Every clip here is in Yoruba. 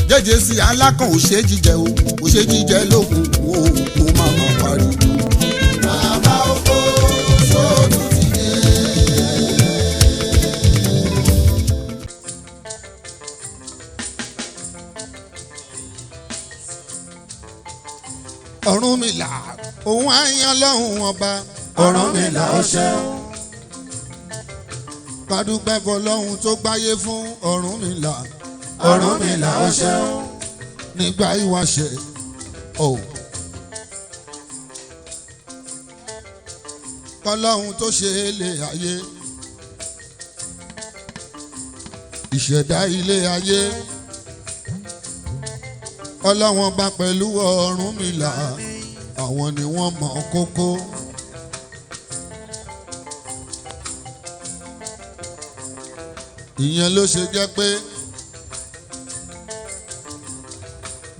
jẹ́jẹ́ sí alákàn ò ṣe jíjẹ o ò ṣe jíjẹ lókun o kò má má parí. bàbá oko sóòtú ti dé. Ọ̀rúnmìlà òun àyàn lọ́hùn ọba. Ọ̀rúnmìlà ó ṣeun. Kádúpẹ́ fọlọ́hun tó gbáyé fún Ọ̀rúnmìlà. Ọ̀rúnmìlà ó ṣeun. Nígbà ìwáṣẹ̀ o. Kọ́lọ́hun tó ṣe ilé ayé. Ìṣẹ̀dá ilé ayé. Ọlọ́wọ́n bá pẹ̀lú Ọ̀rúnmìlà. Àwọn ni wọ́n mọ̀ kókó. Ìyẹn ló ṣe jẹ́ pé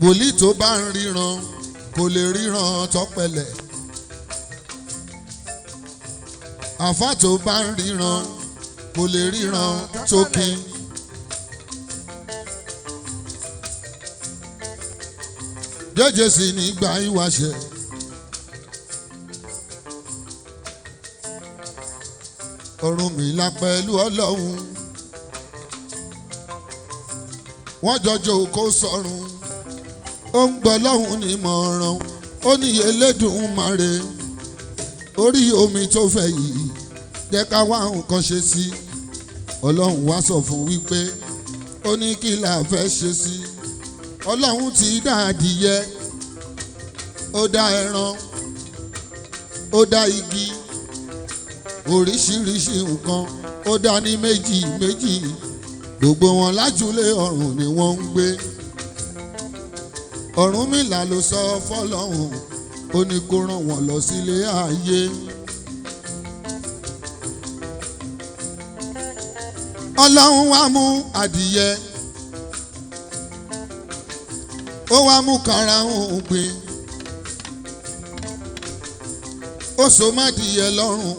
wòlíì tó bá ń ríran kò lè ríran tọ́pẹ̀lẹ̀. Àfáà tó bá ń ríran kò lè ríran tókin. Jẹ́jẹ́ sì nígbà ìwáṣẹ̀. Ọ̀rúnmìlà pẹ̀lú Ọlọ́run. Wọ́n jọjọ kó sọ̀rùn. Ó ń gbọ́ lọ́hùn ní mọ̀ràn. Ó ní Elédùmarè. Orí omi tó fẹ́ yìí jẹ́ ká wá nǹkan ṣe sí. Ọlọ́run wá sọ fún wípé ó ní kí la fẹ́ ṣe sí. Ọlọ́run ti dá adìyẹ. Ó dá ẹran. Ó dá igi. Oríṣiríṣi nǹkan ó dá ní méjì méjì. Gbogbo wọn lájúlé ọ̀run ni wọ́n ń gbé. Ọ̀rúnmìlà ló sọ fọ́lọ́hun ó ní kó rán wọn lọ sílé ayé. Ọlọ́run wá mú adìyẹ. Ó wá mú karahun gbin. Ó so mádìyẹ lọ́rùn.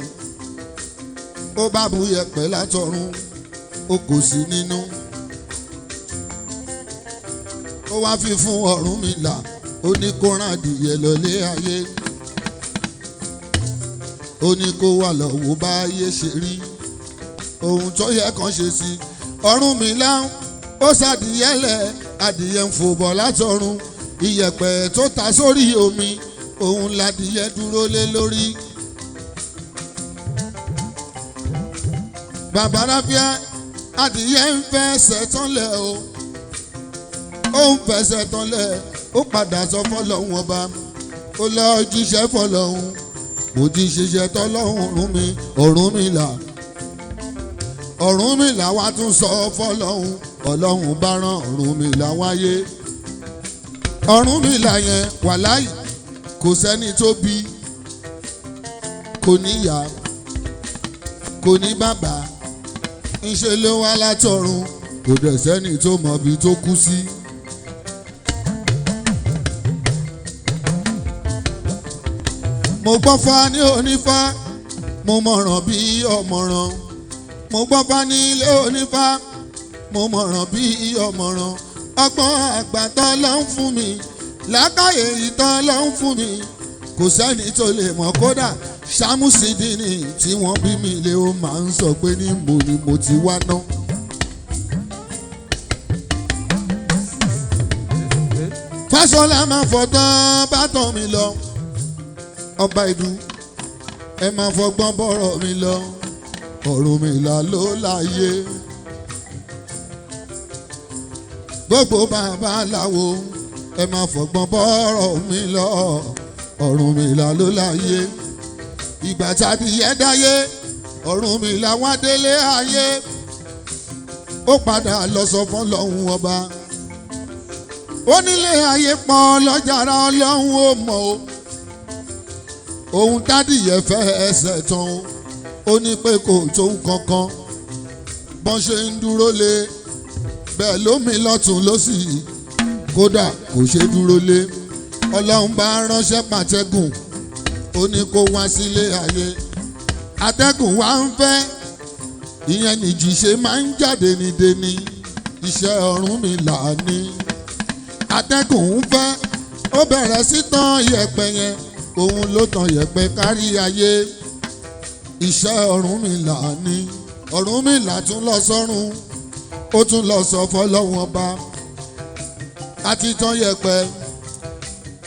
Ó bá bu yẹ̀pẹ̀ látọ̀run. Ó kò sí nínú. Ó wá fi fún Ọ̀rúnmìlà. Ó ní kó rán adìyẹ lọlé ayé. Ó ní kó wà lọ́wọ́ bá ayé ṣe rí. Ohun tó yẹ kàn ṣe sí. Ọ̀rúnmìlà ó ṣàdìyẹ lẹ̀. Adìyẹ ń fò bọ̀ látọ̀run. Iyẹ̀pẹ̀ tó ta sórí omi. Òun ládìyẹ dúró lé lórí. Bàbá Ráfíà adìyẹ ń fẹsẹ̀ tánlẹ̀ o. Ó ń fẹsẹ̀ tánlẹ̀. Ó padà sọ fọ́lọ́hun ọba. Ó lọ jíṣẹ́ fọ́lọ́hun. Mo ti ṣiṣẹ́ tọ́lọ́hun Ọ̀rúnmìlà. Ọ̀rúnmìlà wá tún sọ fọ́lọ́hun. Ọlọ́hun bá rán Ọ̀rúnmìlà wáyé. Ọ̀rúnmìlà yẹn wàláì kò sẹ́ni tó bí. Kò níyà. Kò ní bàbá. Ńṣe ló wá látọ̀run. Kò dẹ̀ sẹ́ni tó mọ̀bi tó kú sí. Mo gbọ́ fá ní onífá. Mo mọ̀ràn bí ọ̀mọ̀ràn. Mo gbọ́ fá ní ilé onífá. Mo mọ̀ràn bí ọ̀mọ̀ràn. Ọgbọ́n àgbà tán ló ń fún mi. Làákàyè ìtàn ló ń fún mi. Kò sẹ́ni tó lè mọ̀ kódà. Ṣàmùsídìní tí wọ́n bí mi lé ó máa ń sọ pé níbo ni mo ti wá ná. Fáṣọlá máa fọgbọ́n bá tàn mí lọ. Ọba ìdú ẹ máa fọgbọ́n bọ́rọ̀ mi lọ. Ọ̀rúnmìlà ló láyé. Gbogbo babaláwo ẹ máa fọgbọ́n bọ́rọ̀ mi lọ. Ọ̀rúnmìlà ló láyé. Ìgbà tádìyẹ dáyé. Ọ̀rúnmìlà wá délé ayé. Ó padà lọ sọ fún Ọlọ́hun ọba. Ó nílé ayé pọ̀ lọ́jàrá Ọlọ́hun ó mọ̀ o. Ohun tádìyẹ fẹ́ ẹsẹ̀ tán. Ó ní pé kò tó kankan. Bọ́n ṣe ń dúró lé. Bẹ́ẹ̀ lómi lọ́tún lósì. Kódà kò ṣe dúró lé. Ọlọ́hun bá ránṣẹ́ pàtẹ́gùn. Ó ní kó wá sílé ayé. Atẹ́gùn wá ń fẹ́. Ìyẹn nìjì ṣe máa ń jáde ní deni. Iṣẹ́ Ọ̀rúnmìlà ni. atẹ́gùn ń fẹ́ ó bẹ̀rẹ̀ sí tán yẹ̀pẹ̀ yẹn òun ló tàn yẹ̀pẹ̀ kárí ayé iṣẹ́ Ọ̀rúnmìlà ni Ọ̀rúnmìlà tún lọ sọ́run ó tún lọ sọ fọlọ́wọ́n ọba àti tán yẹ̀pẹ̀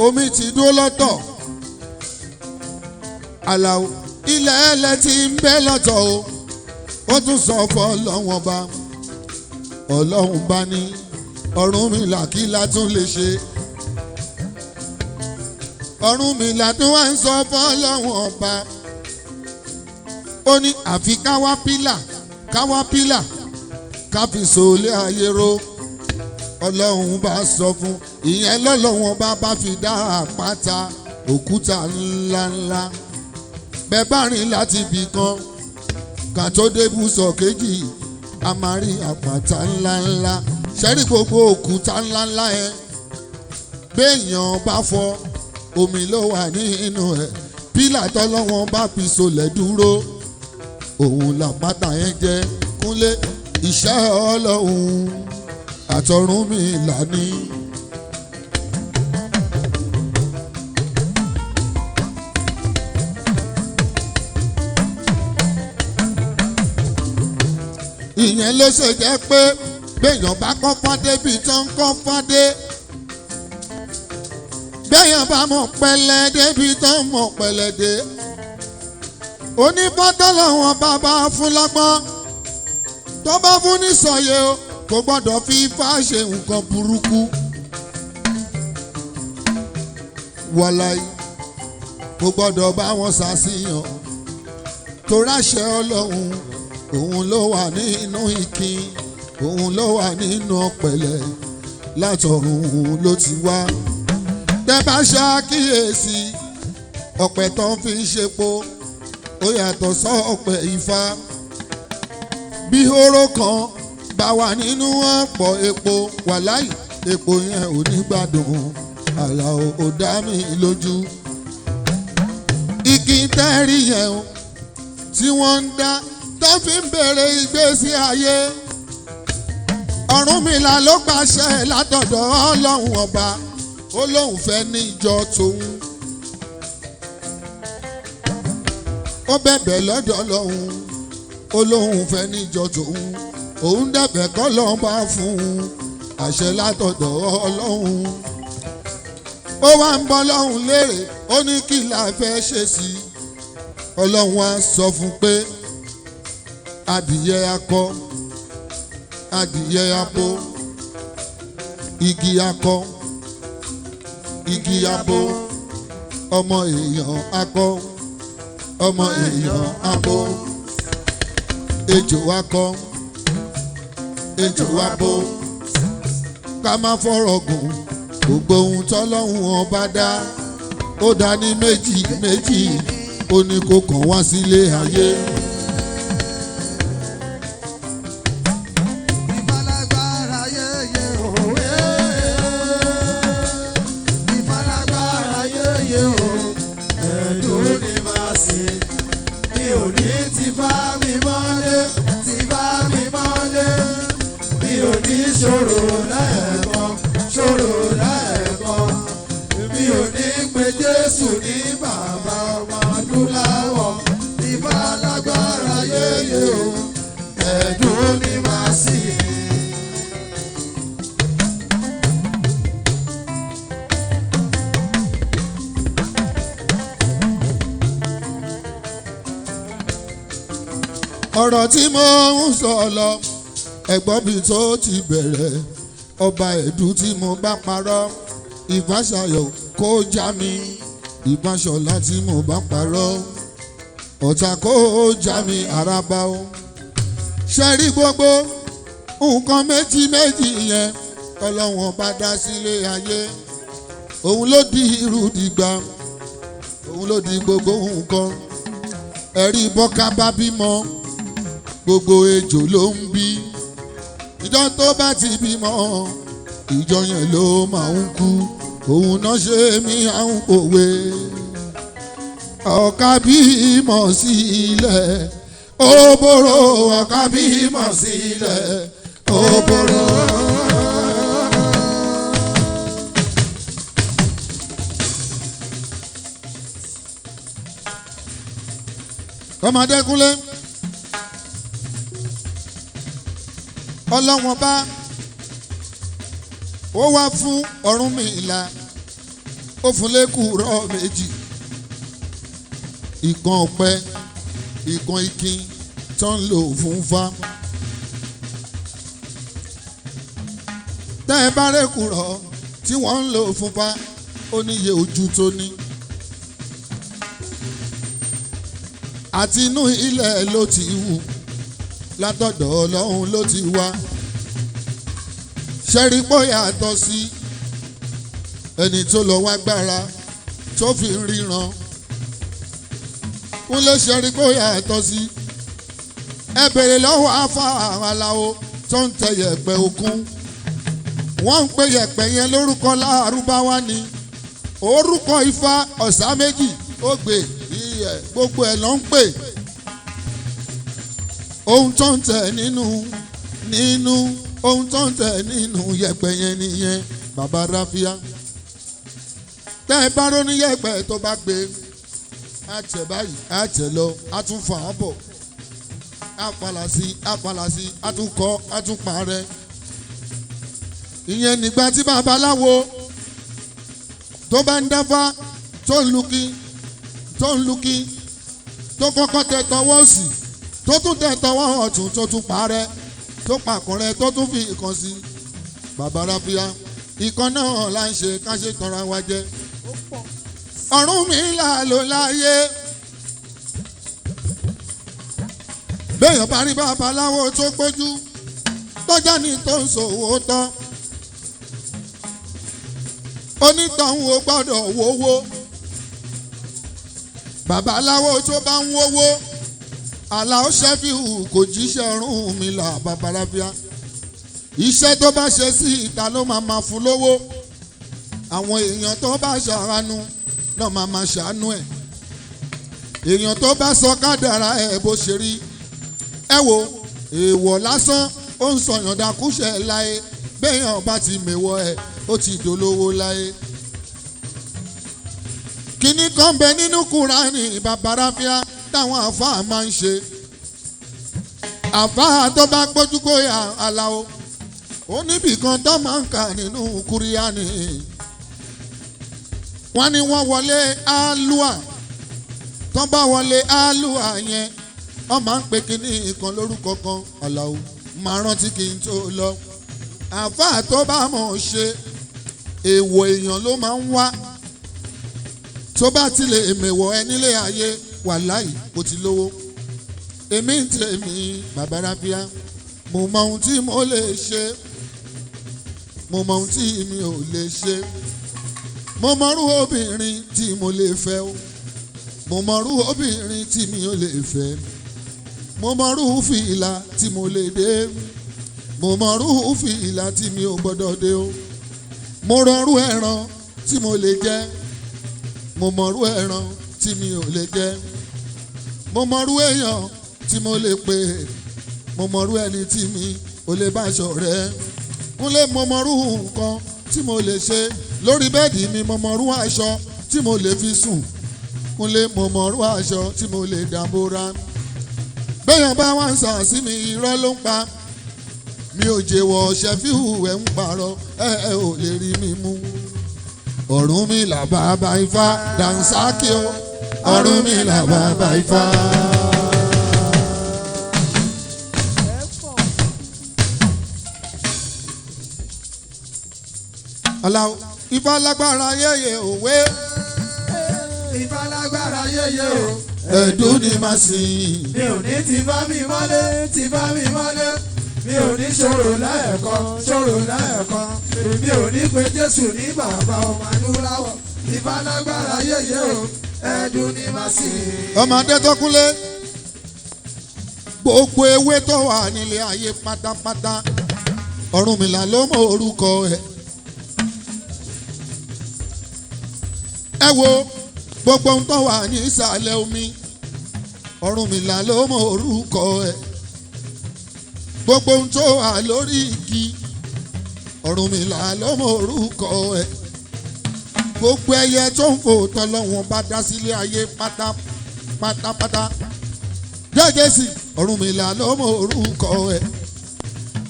omi ti dúró lọ́tọ̀ Àlàó ilẹ̀ ẹlẹ́ ti ń bẹ lọ́tọ̀ o ó tún sọ fọlọ́wọ́n ọba Ọlọ́run bá ní Ọ̀rúnmìlà kí la tún lè ṣe Ọ̀rúnmìlà tó wá ń sọ fọlọ́wọ́n ọba ó ní àfi káwá pílà ká fi sòlé ayé ro Ọlọ́run bá sọ fún ìyẹn lọ́lọ́wọ́n bá fi dá àpáta òkúta ńláńlá bẹ́ẹ̀ bá rìn láti ibì kan ká tó dé bùsọ̀ kejì a máa rí àpáta ńláńlá ṣẹ́rí gbogbo òkúta ńláńlá yẹn béèyàn bá fọ́ omi ló wà nínú ẹ̀ pílà tọ́lọ́wọ́n bá fi solẹ̀ dúró òun làpáta yẹn jẹ́ Kúnlé iṣẹ́ Ọlọ́run àtọ̀rúnmìlà ni. ìyẹn ló ṣe jẹ́ pé béèyàn bá kọ́ fádé bíi tán kọ́ fádé béèyàn bá mọ̀ pẹlẹdé bíi tán mọ̀ pẹlẹdé onífọ́tọ́ làwọn bàbá fún lọ́gbọ́n tó bá fún ní sọ̀yẹ o kò gbọ́dọ̀ fi ifá ṣe nǹkan burúkú wàláyé kò gbọ́dọ̀ bá wọn ṣàṣìyàn tó ráṣẹ Ọlọ́run òun ló wà nínú ìkín òun ló wà nínú ọ̀pẹ̀lẹ̀ látọ̀run ló ti wá tẹ́ bá ṣàkíyèsí ọ̀pẹ̀ tán fi ń ṣepo ó yàtọ̀ sọ ọ̀pẹ̀ Ifá bí hóró kan bá wà nínú ọ̀pọ̀ epo wàláì epo yẹn ò ní gbádùn Àlàó ò dá mi lójú igi tẹ́rì yẹn o tí wọ́n ń dá tó fi ń bèrè ìgbésí ayé Ọ̀rúnmìlà ló pàṣẹ látọ̀dọ̀ Ọlọ́run ọba ó lóun fẹ́ ní ìjọ tòun ó bẹ̀bẹ̀ lọ́dọ̀ Ọlọ́run ó lóun fẹ́ ní ìjọ tòun òun dẹ̀bẹ̀ kọ́ lọ́n bá fún un àṣẹ látọ̀dọ̀ Ọlọ́run ó wá ń bọ́ lọ́hùn léèrè ó ní kí la fẹ́ ṣe sí i Ọlọ́run á sọ fún pé adìyẹ akọ adìyẹ abo igi akọ igi abo ọmọ èèyàn akọ ọmọ èèyàn abo ejò akọ ejò abo ká má fọ̀rọ̀ gùn gbogbo ohun tọ́lọ́hun ọba dá ó dá ní méjì méjì ó ní kó kàn wá sílé ayé. Ṣòro lẹ́ẹ̀kan mi ò ní pe Jésù ní bàbá ọmọ adúláwọ̀ Ifá lágbára yéye o ẹ̀dùn ní máa sì. ọ̀rọ̀ tí mo ń sọ lọ ẹ̀gbọ́n mi tó ti bẹ̀rẹ̀ ọba ẹ̀dù tí mo bá parọ́ ìfàṣàyọ̀ kó já mi ìfàṣọlá tí mo bá parọ́ ọ̀tá kó já mi àràbà o ṣe rí gbogbo nǹkan méjì méjì yẹn Ọlọ́run bá dá sílé ayé òun ló di irú dìgbà òun ló di gbogbo nǹkan ẹ̀rí bọ́ká bá bímọ gbogbo ejò ló ń bí ìjọ tó bá ti bímọ ìjọ yẹn ló máa ń kú òun náà ṣe mí àwọn òwe ọ̀ka bímọ sílẹ̀ òbòrò ọ̀ka bímọ sílẹ̀ òbòrò. ọmọ Adékúnlé ọlọ́wọ́n bá ó wá fún Ọ̀rúnmìlà ó fún lẹ́kùrọ́ méjì ìkan ọ̀pẹ ìkan ikin tó ń lò fún fá. tẹ́ ẹ bá rẹ́kùrọ́ tí wọ́n ń lò fún fá ó níye ojú tó ní. àti inú ilẹ̀ ló ti wù látọ̀dọ̀ Ọlọ́run ló ti wá. ṣẹ́rí pọ́ yàtọ̀ sí ẹni tó lọ wá gbára tó fi ń ríran. Kúnlé ṣẹ́rí pọ́ yàtọ̀ sí ẹ bèrè lọ́wọ́ Afa Alao tó ń tẹ yẹ̀pẹ̀ òkun. wọ́n ń pe yẹ̀pẹ̀ yẹn lórúkọ Lárúbáwá ni orúkọ Ifá ọ̀sá méjì ó gbé iyẹ̀ gbogbo ẹ̀ ló ń pè. ohun tó ń tẹ̀ nínú ohun tó ń tẹ̀ nínú yẹ̀pẹ̀ yẹn nìyẹn bàbá ráfíà. tẹ́ ẹ bá róní yẹ̀pẹ̀ tó bá gbé á tẹ̀ báyìí á tẹ̀ lọ á tún fà á bọ̀ á palà sí á tún kọ́ á tún parẹ́. ìyẹn nígbà tí babaláwo tó bá ń dáfá tó ń luki tó kọ́kọ́ tẹ tọwọ́ òsì tó tún tẹ tọwọ́ ọ̀tún tó tún parẹ́ tó pàkọ́rẹ́ tó tún fi ìkan sí. bàbá ráfíà ìkan náà là ń ṣe ká ṣe tọra wa jẹ. Ọ̀rúnmìlà ló láyé. béèyàn bá rí babaláwo tó gbójú tọ́jà ní tó ń ṣòwò tán onítọ̀hún ò gbọ́dọ̀ wówó. babaláwo tó bá ń wówó Alao Shefiu kò jíṣẹ́ Ọ̀rúnmìlà bàbá ráfíà. iṣẹ́ tó bá ṣe sí ìta ló máa fún lówó. àwọn èèyàn tó bá ṣàánú náà máa ṣàánú ẹ̀. èèyàn tó bá sọ kádàrá ẹ̀ bó ṣe rí. ẹ wo èèwọ̀ lásán ó ń sọyàn dakúṣẹ̀ láyé béèyàn bá ti mèwọ̀ ẹ̀ ó ti dolówó láyé. kíní kan bẹ nínú Kùránì bàbá ráfíà táwọn àfáà máa ń ṣe. àfáà tó bá gbójú kóyà Alao ó níbì kan tó máa ń kà nínú Kùránì. wọ́n ní wọ́n wọlé alúà tó bá wọlé alúà yẹn wọ́n máa ń pe kíní kan lórúkọ kan Alao máa rántí kí n tó lọ. àfáà tó bá mọ̀ ṣe èèwọ̀ èèyàn ló máa ń wá. tó bá tilẹ̀ èmèwọ̀ ẹ nílé ayé wàláì kò ti lówó. èmi ń tèmi bàbá ráfíà mo mọ ohun tí mo lè ṣe mo mọ ohun tí mi ò lè ṣe. mo mọrú obìnrin tí mo lè fẹ́ o mo mọrú obìnrin tí mi ò lè fẹ́. mo mọrú fìlà tí mo lè dé mo mọrú fìlà tí mi ò gbọ́dọ̀ dé o. mo rọrú ẹran tí mo lè jẹ mo mọrú ẹran tí mi ò lè jẹ. mo mọrú èèyàn tí mo lè pè mo mọrú ẹni tí mi ò lè bá ṣọ̀rẹ́. Kúnlé mo mọrú nǹkan tí mo lè ṣe lórí bẹ́ẹ̀dì mi mo mọrú aṣọ tí mo lè fi sùn. Kúnlé mo mọrú aṣọ tí mo lè dàbòrà. béèyàn bá wá ń sàn sí mi irọ́ ló ń pa. mi ò jẹ́wọ́ Shefiu ẹ̀ ń parọ́ ẹ ò lè rí mi mú. Ọ̀rúnmìlà bàbá Ifá dànsákì o Ọ̀rúnmìlà bàbá Ifá. Alao Ifá lágbára yéye òwe. Ifá lágbára yéye o. ẹ̀dùn ni màá sìn. mi ò ní ti bá mi mọ́lé mi ò ní ṣòro lẹ́ẹ̀kan mi ò ní pe Jésù ní bàbá ọmọ adúláwọ̀. Ifá lágbára yéye o ẹ̀dùn ni màá sìn. ọmọ Adékúnlé gbogbo ewé tó wà nílé ayé pátápátá Ọ̀rúnmìlà ló mọ orúkọ ẹ̀. ẹ wo gbogbo ohun tó wà ní ìsàlẹ̀ omi Ọ̀rúnmìlà ló mọ orúkọ ẹ̀. gbogbo ohun tó wà lórí igi Ọ̀rúnmìlà ló mọ orúkọ ẹ̀. gbogbo ẹyẹ tó ń fò tọ́lọ́wọ́n bá dá sílé ayé pátápátá jẹ́gẹ́sì Ọ̀rúnmìlà ló mọ orúkọ ẹ̀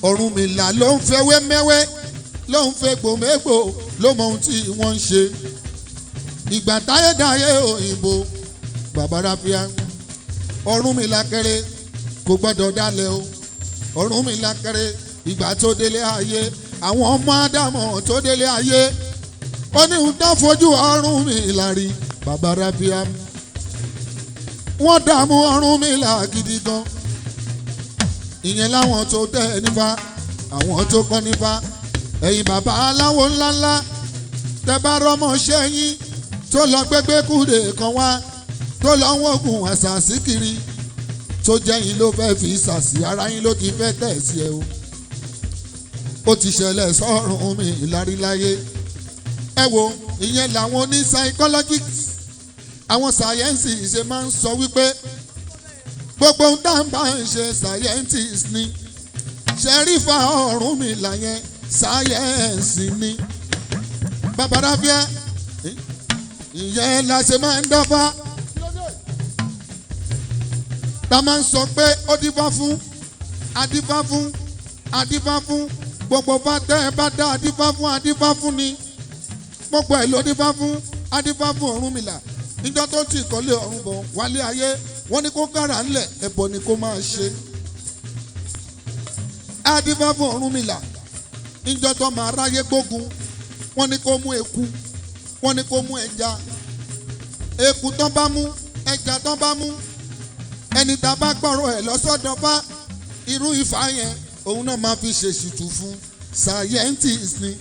Ọ̀rúnmìlà ló ń fẹ́wé mẹ́wẹ́ ló ń fẹ́ gbòmẹ́gbò ló mọ ohun tí wọ́n ń ṣe ìgbà táyédáyé òyìnbó bàbá ráfíà Ọ̀rúnmìlà kéré kò gbọ́dọ̀ dálẹ̀ o Ọ̀rúnmìlà kéré ìgbà tó délé ayé àwọn ọmọ Ádámọ̀ tó délé ayé ó ní ń dán fojú Ọ̀rúnmìlà rí bàbá ráfíà wọ́n dààmú Ọ̀rúnmìlà gidi gan ìyẹn láwọn tó tẹ̀ nífà àwọn tó kọ́ nífà ẹ̀yin bàbá aláwo ńláńlá tẹ bá rọ́mọ ṣẹ́yìn tó lọ gbégbé kúrè kan wá tó lọ wọ́gùn àṣàṣì kiri tó jẹ́yìn ló fẹ́ fi ṣàṣì ara yín ló ti fẹ́ tẹ̀ sí ẹ o ó ti ṣẹlẹ̀ sọ́run mi ìlaríláyé ẹ wo ìyẹn làwọn oní psychologists àwọn sáyẹ́ǹsì ṣe máa ń sọ wípé gbogbo ń tá ń bá ń ṣe scientist ni ṣẹ́rífà Ọ̀rúnmìlà yẹn sáyẹ́ǹsì ni bàbá ráfíà ìyẹn la ṣe máa ń dáfá tá a máa ń sọ pé ó dífá fún adífá fún gbogbo bá tẹ́ ẹ bá dá adífá fún ni gbogbo ẹ̀ ló dífá fún adífá fún Ọ̀rúnmìlà níjọ́ tó ti ìkọ́lé ọ̀run bọ̀ wálé ayé wọ́n ní kó kára ńlẹ̀ ẹbọ ni kó máa ṣe adífá fún Ọ̀rúnmìlà níjọ́ tó máa ráyé gbógun wọ́n ní kó mú eku wọ́n ní kó mú ẹja eku tó bá mú ẹja tó bá mú ẹni tá a bá gbọ́rọ̀ ẹ̀ lọ́sọ̀dọ̀ bá irú Ifá yẹn òun náà máa fi ṣèṣìtù fún scientist ni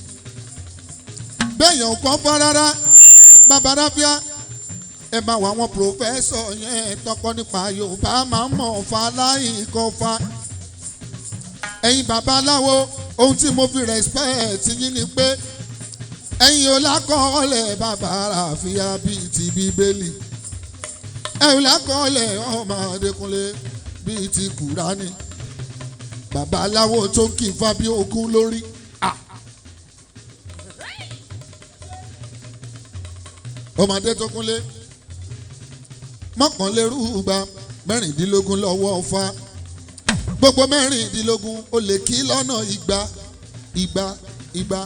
bẹ́ẹ̀yàn kọ́ fọ́ rárá bàbá ráfíà ẹ máa wà wọn pòfẹ́sọ̀ yẹn tọkọ nípa Yorùbá máa ń mọ̀ fa láì kọ́ fa ẹ̀yin bàbá aláwo ohun tí mo fi respect yín ni pé ẹ̀yin ò lákọọ́lẹ̀ bàbá Ráfíà bíi ti Bíbélì ẹ̀yin ò lákọọ́lẹ̀ ọmọ Adékúnlé bíi ti Kùránì bàbá aláwo tó ń kí n fa bí ogún lórí. ọmọ Adékúnlé mọ́kànlélúgba mẹ́rìndínlógún lọ́wọ́ fa gbogbo mẹ́rìndínlógún ó lè kí lọ́nà igba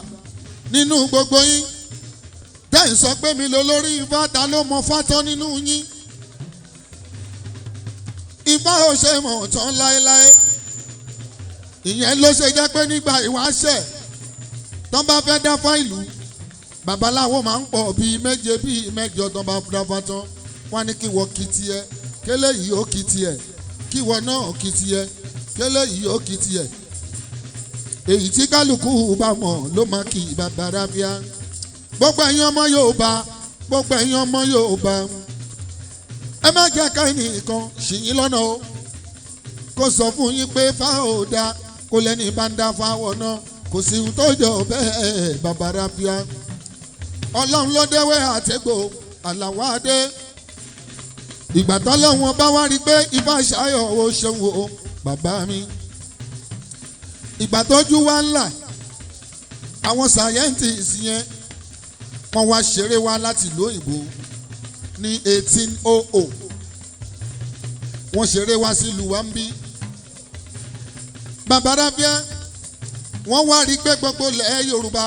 nínú gbogbo yín dẹ́yìn sọ pé mi lò lórí Ifá ta ló mọ fátọ́ nínú yín Ifá ò ṣe mọ̀ tán láéláé ìyẹn ló ṣe jẹ́ pé nígbà ìwáṣẹ̀ tán bá fẹ́ dáfá ìlú babaláwo máa ń pọ̀ bíi méje bíi mẹ́jọ tán bá dáfá tán wọ́n ní kí wọ́n kí tiẹ̀ kélé yìí ó kí tiẹ̀ kí wọ́n náà kí tiẹ̀ kélé yìí ó kí tiẹ̀ èyí tí kálukú bá mọ̀ ló máa kí bàbá Ráfíà gbogbo ẹ̀yin ọmọ Yorùbá ẹ má jẹ́ ká ẹnìkan ṣì yín lọ́nà o kó sọ fún yín pé Ifá ò dáa kó lẹ́ni bá ń dá fáwọn náà kò sí ohun tó jọ bẹ́ẹ̀ bàbá Ráfíà Ọlọ́run ló déwé àtẹ́gbò àlàwọ̀ adé ìgbà tọ́lọ́wọ́n bá wá rí pé Ifá ṣayọ̀ ó ṣeun o bàbá mi ìgbà tójú wá ńlá àwọn scientists yẹn wọ́n wá ṣeré wá láti ìlú òyìnbó ní 1800 wọ́n ṣeré wá sí ìlú wa ń bí bàbá Ráfíà wọ́n wá rí pé gbogbo ilẹ̀ Yorùbá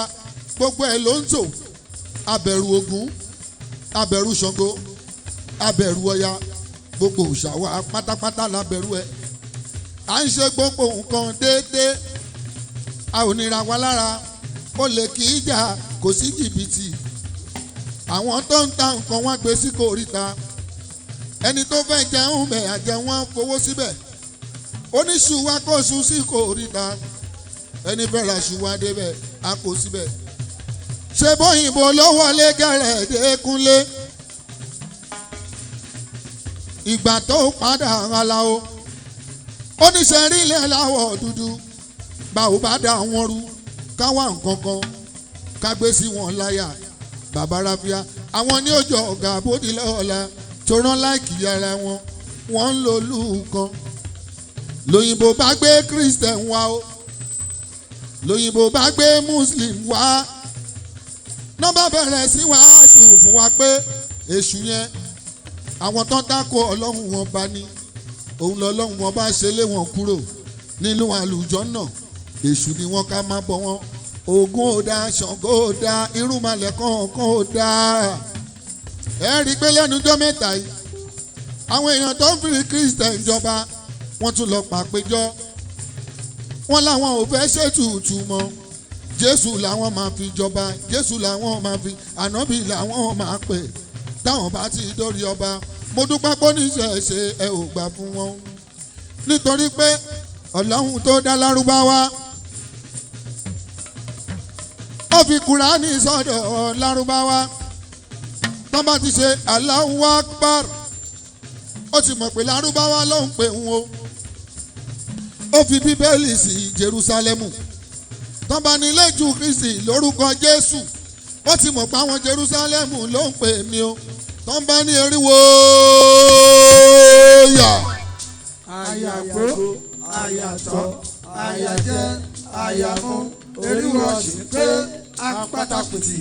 gbogbo ẹ̀ ló ń tò abẹ̀rù Ògún abẹ̀rù Ṣàngó abẹ̀rù Ọya gbogbo òòṣà wa pátápátá lábẹ̀rù ẹ̀ à ń ṣe gbogbo nǹkan déédéé a ò nira wa lára ó lè kí í jà kò sí jìbìtì àwọn tó ń ta nǹkan wọn gbé sí kòríta ẹni tó fẹ́ jẹun bẹ̀ àjẹ́ wọn fowó síbẹ̀ oníṣùwà kò sùn sí kòríta ẹni fẹ́ ra ṣùwà débẹ̀ a kò síbẹ̀ ṣe bóyìnbó ló wọlé gẹ̀rẹ́ Adékúnlé ìgbà tó padà Alao oníṣẹ́rí ilẹ̀ láwọ̀ dúdú báwo bá dá wọn rú káwá nǹkan kan ká gbé sí wọn láyà bàbá Ráfíà àwọn ní òjò ọ̀gá bódìlọ́ọ̀la tó rán láìkì ara wọn wọ́n ń lo lùkàn lóyìnbó bá gbé Christian wá o lóyìnbó bá gbé Muslim wá náà bá bẹ̀rẹ̀ sí wàásù fún wa pé èṣù yẹn àwọn tó dákọ̀ Ọlọ́run wọn bá ní òun lọ́lọ́run wọn bá ṣe lé wọn kúrò nínú àlùjànnà èṣù ni wọ́n ká má bọ́ wọn Ògún ò dáa Ṣàngó ò dáa irúnmalẹ̀ kọ̀ọ̀kan ò dáa. ẹ rí i pé lẹ́nu ọjọ́ mẹ́ta yìí àwọn èèyàn tó ń fi Christian jọba wọ́n tún lọ pàpéjọ wọ́n láwọn ò fẹ́ ṣètùtù mọ́ Jésù làwọn máa fi jọba Jésù làwọn máa fi ànábì làwọn máa pè táwọn bá ti dórí ọba mo dúpẹ́ pé oníṣẹ̀ṣe ẹ ò gbà fún wọn nítorí pé Ọlọ́run tó dá Lárúbáwá ó fi Kùránì sọ́dọ̀ Lárúbáwá tó bá ti ṣe Allahu Akbar ó ti mọ̀ pé Lárúbáwá ló ń pè ń o ó fi Bíbélì sí Jerúsálẹ́mù tó bá ní ilé-ìjú Kristi lórúkọ Jésù ó ti mọ̀ pé àwọn Jerúsálẹ́mù ló ń pè mí o tó ń bá ní eriwo yà. àyàgbó àyàtọ̀ àyàjẹ àyàmú eriwo ọ̀sìn pé apátapìtì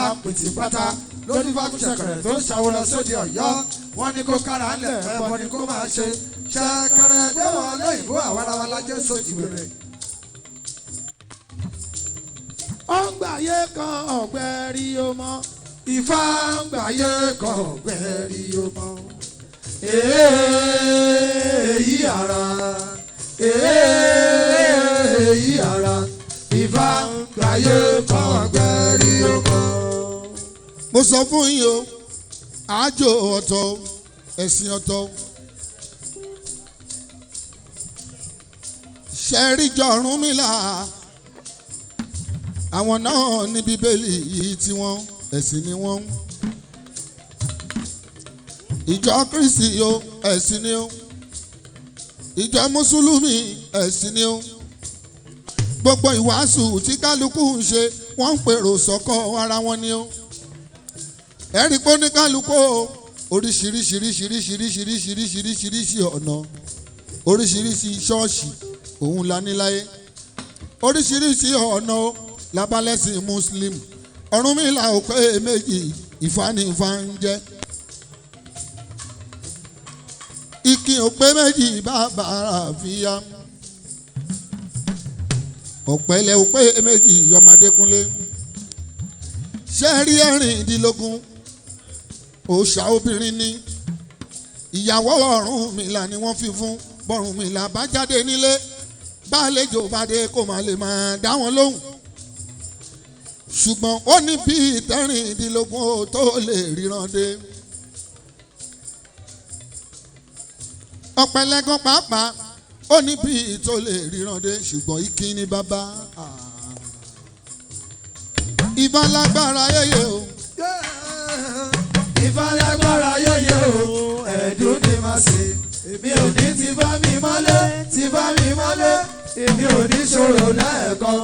apìtìpátá lórí fákúṣẹ̀kẹ̀rẹ̀ tó ń ṣàwòrán sóde Ọ̀yọ́ wọ́n ní kó kára ńlẹ̀ ẹ̀bọ ni kó máa ṣe ṣẹ̀kẹ̀rẹ̀ déwọ̀ lóyìnbó àwarawala Jésù ìwèrè. ó ń gbàyé kan ọ̀gbẹ́rì ó mọ́ Ifá ń gbàyé kan ọ̀gbẹ́rì ó mọ́ èyí ara èyí ara Ifá ń gbàyé kan ọ̀gbẹ́rì ó mọ́. mo sọ fún yín o àjò ọ̀tọ̀ ẹ̀sìn ọ̀tọ̀ ṣẹ́ríjọ Ọ̀rúnmìlà àwọn náà ní Bíbélì yìí tí wọ́n ẹ̀sìn ni wọ́n ìjọ Kristi o ẹ̀sìn ni o ìjọ Mùsùlùmí ẹ̀sìn ni o gbogbo ìwàásù tí kálukú ń ṣe wọ́n ń pèrò sọ́kọ̀ ara wọn ni o ẹ̀rí pé oníkálukú oríṣiríṣiríṣiríṣiríṣiríṣiríṣiríṣi ọ̀nà oríṣiríṣi ṣọ́ọ̀ṣì òun la ní láyé oríṣiríṣi ọ̀nà labalẹ́sìn Muslim Ọ̀rúnmìlà ò pé méjì Ifá ni Ifá ń jẹ́ Ìkìn ò pé méjì bàbá Àfíà Ọ̀pẹ̀lẹ̀ ò pé méjì ọmọ Adékúnlé ṣé rí ẹ̀rìndínlógún òòṣà obìnrin ni ìyàwó Ọ̀rúnmìlà ni wọ́n fi fún bọ́rúnmìlà bá jáde nílé bá àlejò bá dé kó má lè máa dá wọn lóhùn ṣùgbọ́n ó ní bí ìtẹ́rìndínlógún ó tó lè ríran dé Ọ̀pẹ̀lẹ̀gàn pàápàá ó ní bí tó lè ríran dé ṣùgbọ́n Ìkìn ni bàbá Ifá lágbára yẹyẹ o. Ifá lágbára yẹyẹ o ẹ̀dùn ni màá ṣe èmi ò ní ti bá mi mọ́lé ti bá mi mọ́lé èmi ò ní ṣòro lẹ́ẹ̀kan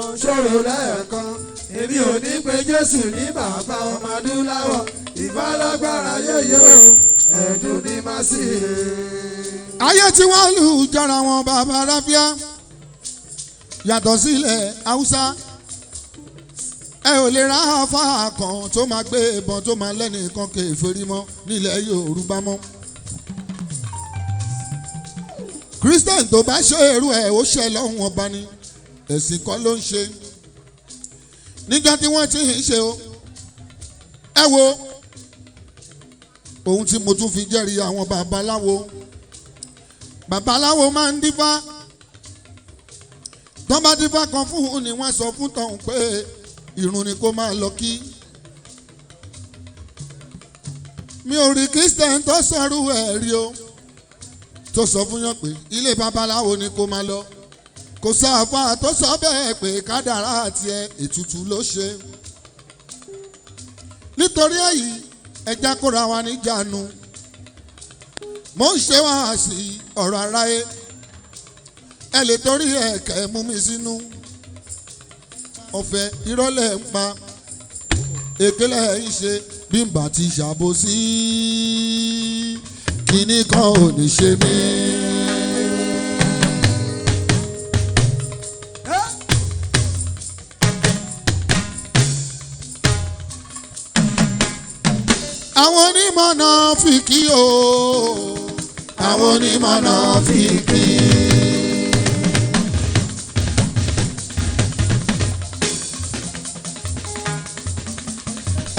èmi ò ní pe Jésù ní bàbá ọmọ adúláwọ̀ Ifá lágbára yẹyẹ o ẹ̀dùn ni màá ṣe. ayé tí wọ́n lù jọra wọn bàbá ráfíà yàtọ̀ sílẹ̀ Haúsá ẹ ò lè ra afá kan tó máa gbé ìbọn tó máa lẹ́nìkan kèfèrí mọ́ nílẹ̀ Yorùbá mọ́. Christian tó bá ṣe irú ẹ̀ ó ṣe lọ́hùn ọba ni ẹ̀sìn kan ló ń ṣe nígbà tí wọ́n ti ń ṣe o ẹ wo ohun tí mo tún fi jẹ́rìí àwọn babaláwo máa ń dífá tọ́ bá dífá kan fún un ni wọ́n sọ fún tọ̀hún pé ìrun ni kó máa lọ kí mi ò rí Christian tó sọrú ẹ̀ rí o tó sọ fún yàn pé ilé babaláwo ni kó máa lọ kò sáfà tó sọ bẹ́ẹ̀ pé kádàrá àti ètùtù ló ṣe nítorí èyí ẹja kóra wa níjànú mo ń ṣe wàásù ọ̀rọ̀ aráyé ẹ lè torí ẹ̀kẹ́ mú mi sínú ọ̀fẹ́ ìrọ̀lẹ́ ń pa èkélé ń ṣe bí n bá ti ṣàbòsí kíní kan ò ní ṣe mí. àwọn onímọ̀ náà fi kí o àwọn onímọ̀nà fìkì.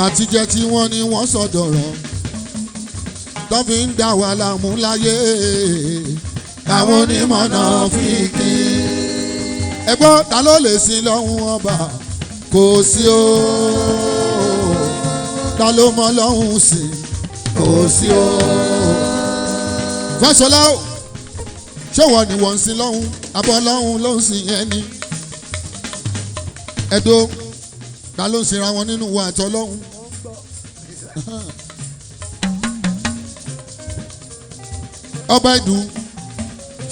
àtijọ́ tí wọ́n ní wọ́n sọ̀dọ̀rọ̀ tó fi ń dá wa láàmú láyé àwọn onímọ̀nà fìkì. ẹgbọ́n ta ló lè sin lọ́hùn ọba kò sí o, ta ló mọ lọ́hùn sí kò sí o. Fáṣọlá o ṣé wọ́n ní wọ́n ń sin lọ́hùn abọ́ lọ́hùn ló ń sin yẹn ni. ẹ̀dọ́ ta ló ń sinra wọn nínú wa àtọ́ lọ́hùn. ọba ìdùn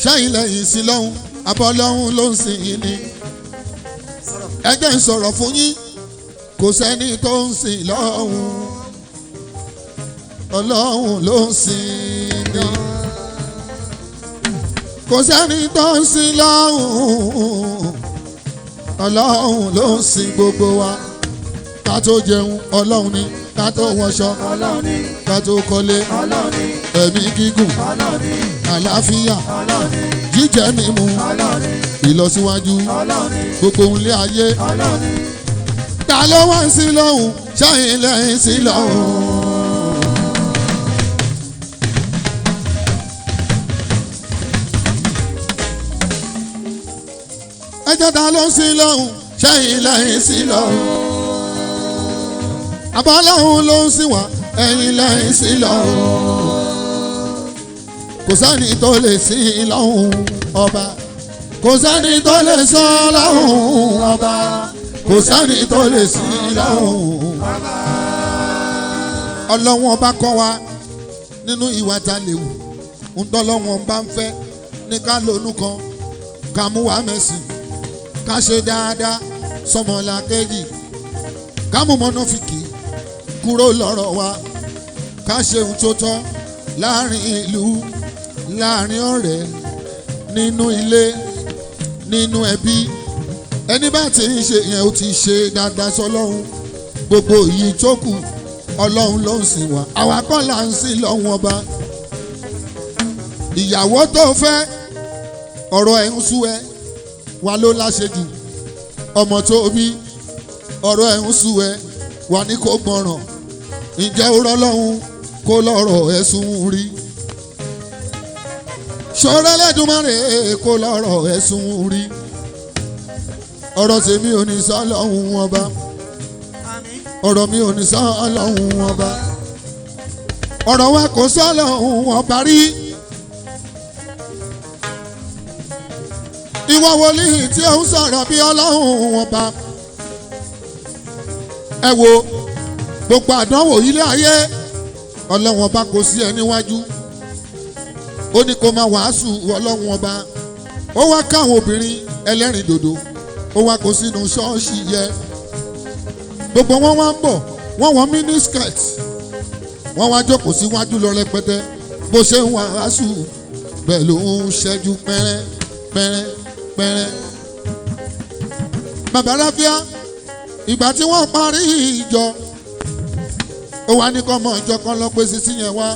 ṣẹ́yìn lẹ́yìn sí lọ́hùn abọ́ lọ́hùn ló ń sin yín ni. ẹ jẹ́ ń sọ̀rọ̀ fún yín kò sẹ́ni tó ń sìn lọ́hùn ọlọ́hun ló ń sìn ni. kò sẹ́ni tó ń sìn lọ́hùn ọlọ́hun ló ń sìn gbogbo wa. ká tó jẹun ọlọ́hun ni, ká tó wọṣọ Ọlọ́run ni, ká tó kọ́lé Ọlọ́run ni, ẹ̀mí gígùn Ọlọ́run ni, àlàáfíà Ọlọ́run ni, jíjẹ mímu Ọlọ́run ni, ìlọsíwájú Ọlọ́run ni, gbogbo ilé ayé. Ọlọ́run ni. ta ló wá ń sin lọ́hùn ṣẹ́yìn lẹ́yìn sí lọ́hùn. ẹjọ́ ta ló ń sin lọ́hùn ṣẹ́yìn lẹ́yìn sí lọ́hùn. àbọ̀ lọ́hùn ló ń sìn wá ẹ̀yìn lẹ́yìn sí lọ́hùn. kò sẹ́ni tó lè sin lọ́hùn ọba, kò sẹ́ni tó lè sọ lọ́hùn ọba, kò sẹ́ni tó lè sin lọ́hùn. ọlọ́wọ́n ọba kọ́ wa nínú ìwà tá a lè wù ń tọ́lọ́wọ́n bá ń fẹ́ ní ká lónú kan ká mú wa mẹ́sìn ká ṣe dáadáa sọmọlá kejì ká mú mọ́nàfíkì kúrò lọ́rọ̀ wa ká ṣe ohun tó tọ́ láàrin ìlú láàrin ọ̀rẹ́ nínú ilé nínú ẹbí. ẹni bá ti ń ṣe yẹn ó ti ṣe dáadáa sọ́lọ́hun. gbogbo yìí tó kù ọlọ́hun ló ń sìn wá, àwa kọ́ là ń sìn lọ́hun ọba. ìyàwó tó fẹ́ ọ̀rọ̀ ẹ̀ ń sú ẹ wà ló láṣejù, ọmọ tó bí ọ̀rọ̀ ẹ̀ ń sú ẹ wà ní kó gbọ́ràn. ǹjẹ́ ó rọ́lọ́hun kó lọ́rọ̀ ẹ̀ sùn rí? ṣọ́rẹ́ lẹ́dùnmáre kó lọ́rọ̀ ẹ̀ sùn rí? ọ̀rọ̀ tèmi ò ní sọ lọ́hùn ọba, ọ̀rọ̀ mi ò ní sọ lọ́hùn ọba, ọ̀rọ̀ wa kò sọ lọ́hùn ọba rí. ìwọ wòlíì tí ó ń sọ̀rọ̀ bí ọlọ́hùn ọba, ẹ wo gbogbo àdánwò ilé ayé ọlọ́hùn ọba kò sí ẹ níwájú. ó ní kó máa wàásù ọlọ́hùn ọba. ó wá káwọn obìnrin ẹlẹ́rìn dòdò ó wá kó sínú ṣọ́ọ̀ṣì yẹ. gbogbo wọn wá ń bọ̀ wọ́n wọ miniskirt wọ́n wá jókòó síwájú lọ rẹpẹtẹ. bó ṣe ń wàásù bẹ́ẹ̀ ló ń ṣẹ́jú pẹ́rẹ́ pẹ́rẹ́ pẹ́rẹ́. bàbá ráfíà ìgbà tí wọ́n parí ìjọ ó wá ní kọ́mọ ìjọ kan lọ pé sísí yẹn wá,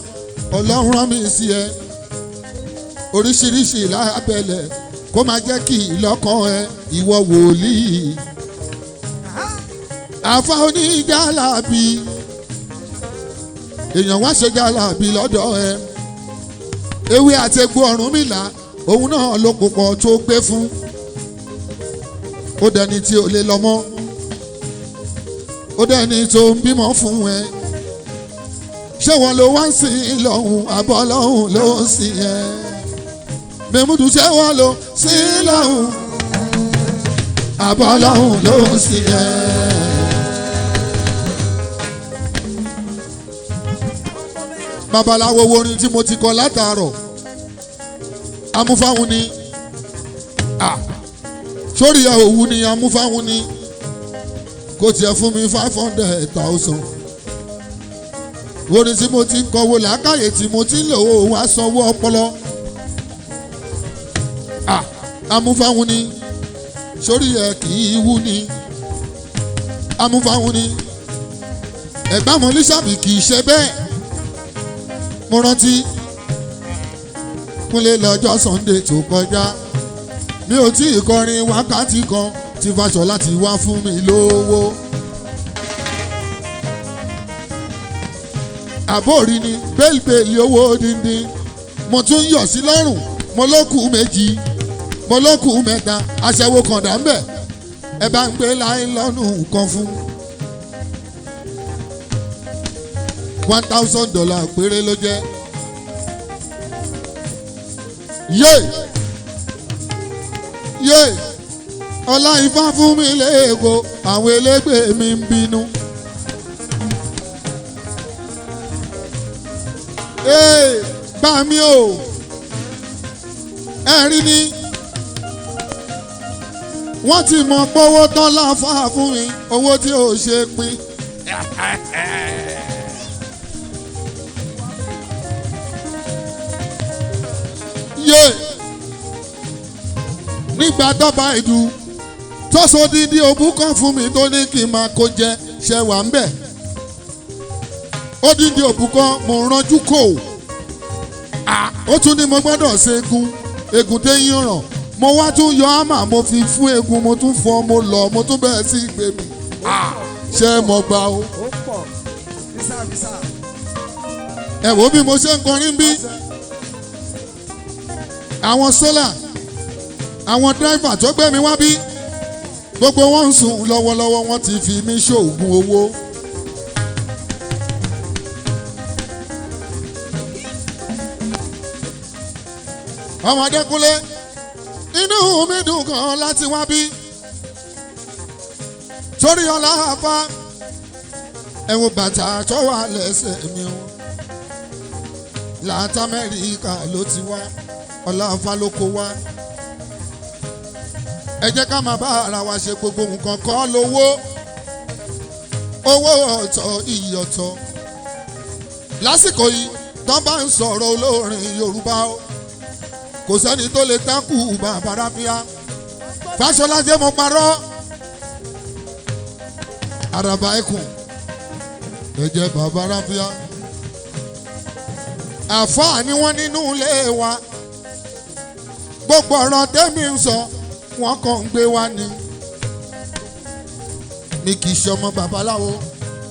ọlọ́run rán mi sí ẹ oríṣiríṣi lábẹ́lẹ̀ kó máa jẹ́ kí ìlọ́kàn ẹ ìwọ wòlíì. àfa oníjàlábí èèyàn wá ṣe jàlábí lọ́dọ̀ ẹ. ewé àtegbò Ọ̀rúnmìlà òun náà ló pòpọ̀ tó gbé fún. ó dẹni tí ò lè lọ mọ́, ó dẹni tó ń bímọ fún ẹ. ṣé wọn ló wá ń sìn lọ́hùn àbọ̀ lọ́hùn ló ń sìn ẹ? mẹ́múdù ṣé wọn ló sìn lọ́hùn àbọ̀ lọ́hùn ló ń sìn ẹ? babaláwo wo orin tí mo ti kọ látàárọ̀ amúfáwọn ni sórí ẹ òwú ni amúfáwọn ni kò tiẹ̀ fún mi 500,000. orin tí mo ti ń kọwọ́ làákàyè tí mo ti ń lò ó wá sanwó ọpọlọ. amúfáwọn ni sórí ẹ kì í wú ni amúfáwọn ni ẹ̀gbá mọ́lísàbí kì í ṣe bẹ́ẹ̀. mo rántí Kúnlé lọ́jọ́ Sunday tó kọjá mi ò tí ì kọrin wákàtí kan tí Fáṣọlá ti wá fún mi lówó. Àbórí ni bẹ́ẹ̀lì owó díndín mo tún yọ̀ sí lọ́rùn mo lókù méjì mo lókù mẹ́ta aṣẹ́wó kan dà ń bẹ̀ ẹ bá ń gbé láìlọ́nù kan fún $1,000 péré ló jẹ́. Yé ọlá ifá fún mi léèkó àwọn elégbè mi ń bínú. Bá mi o ẹ rí ni wọ́n ti mọ̀ pé owó tán láǹfà fún mi owó tí ò ṣe pín. Nígbà tọ́ba ìdù tó so dídí òbú kan fún mi tó ní kí n máa kó jẹ ṣe wà ń bẹ̀. Ó dídí òbú kan mo ránjú kò ó tún ní mo gbọ́dọ̀ ṣe egun téyín ràn mo wá tún yọ ámà mo fi fún egun mo tún fọ́ mo lọ mo tún bẹ̀rẹ̀ sí ìgbé mi ṣé mo gbà o. Ẹ wo bí mo ṣe ń kọrin bí àwọn sólà àwọn dírẹ́fà tó gbé mi wá bí gbogbo wọn ń sùn lọ́wọ́lọ́wọ́ wọ́n ti fi mí ṣoògùn owó. Ọmọ Adekunle inú mi dùn gan láti wá bí torí ọlá àfa ẹ̀wọ̀n bàtà tó wà lẹ́sẹ̀ mi o láti Amẹ́ríkà ló ti wá ọlá àfa ló kó wá. Ẹ jẹ́ ká máa bá ara wa ṣe gbogbo nǹkan kọ́ lówó owó ọ̀tọ̀ iyì ọ̀tọ̀ lásìkò yìí tán bá ń sọ̀rọ̀ olórin Yorùbá o kò sẹ́ni tó lè tákù bàbá ráfíà Fáṣọlá jẹ́ mo parọ́ àràbà ẹkùn ẹ jẹ́ bàbá ráfíà àfáà ni wọ́n nínú ilé wa gbogbo ọ̀rọ̀ tẹ́mi ń sọ wọ́n kàn ń gbé wá ní. Mi kì í ṣọmọ babaláwo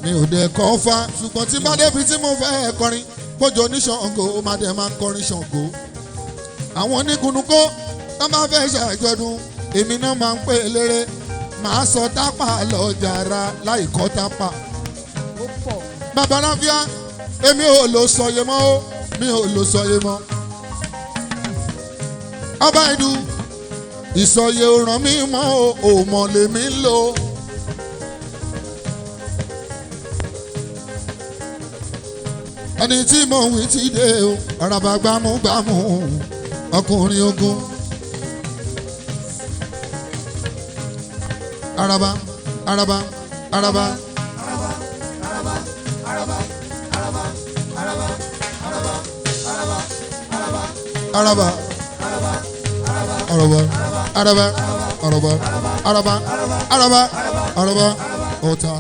mi ò dẹ̀ kọ́ fá ṣùgbọ́n tí bá débi tí mo fẹ́ kọrin bójú oníṣàngó má dẹ̀ máa ń kọrin Ṣàngó. Àwọn onígunukó tó bá fẹ́ ṣàjọdún èmi náà máa ń pè eléré màá sọ tápà lọ́jàrá láì kọ́ tápà. Bàbá ráfíà èmi ò lò sọyẹ mọ́ ó mi ò lò sọyẹ mọ́. Ọba ìdú ìsọyẹ òràn mi mọ́ ò mọ̀ lèmi ń lò. Ẹni tí mò ń wí ti dé o àràbà gbámúgbámú ọkùnrin ogun. Àràbà àràbà àràbà. Araba, araba, araba, araba, araba, araba, araba, ọ̀tá.